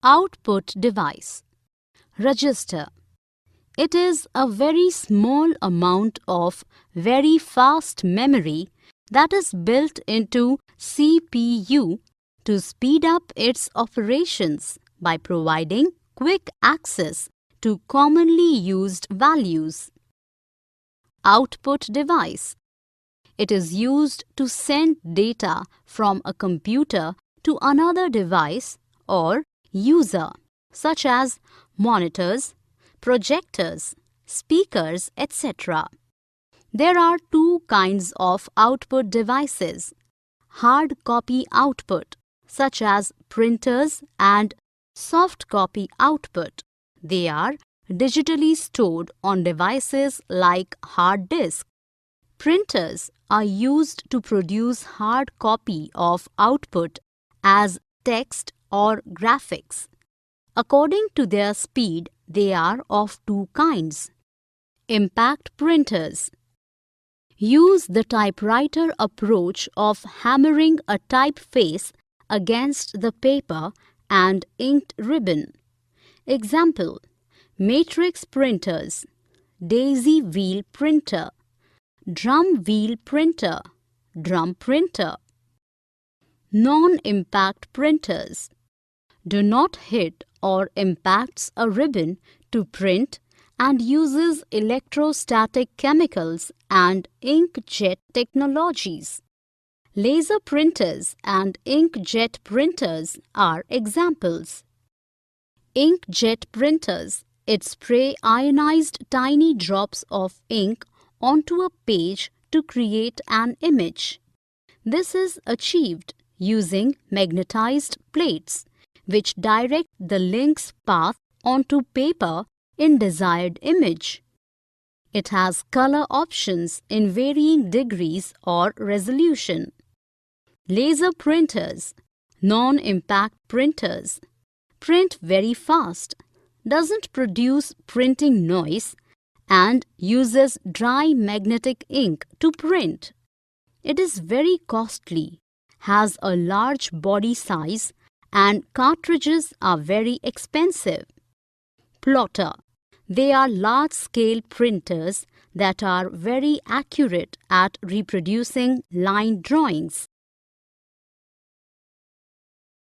Output device. Register. It is a very small amount of very fast memory that is built into CPU to speed up its operations by providing quick access to commonly used values. Output device. It is used to send data from a computer to another device or user, such as monitors, projectors, speakers, etc. There are two kinds of output devices: hard copy output, such as printers, and soft copy output. They are digitally stored on devices like hard disk. Printers are used to produce hard copy of output as text or graphics. According to their speed, they are of two kinds. Impact printers use the typewriter approach of hammering a typeface against the paper and inked ribbon. Example: matrix printers, daisy wheel printer, drum wheel printer, drum printer. Non-impact printers do not hit or impacts a ribbon to print and uses electrostatic chemicals and inkjet technologies. Laser printers and inkjet printers are examples. Inkjet printers, it spray ionized tiny drops of ink onto a page to create an image. This is achieved using magnetized plates, which direct the link's path onto paper in desired image. It has color options in varying degrees or resolution. Laser printers, non-impact printers, print very fast, doesn't produce printing noise, and uses dry magnetic ink to print. It is very costly, has a large body size, and cartridges are very expensive. Plotter. They are large-scale printers that are very accurate at reproducing line drawings.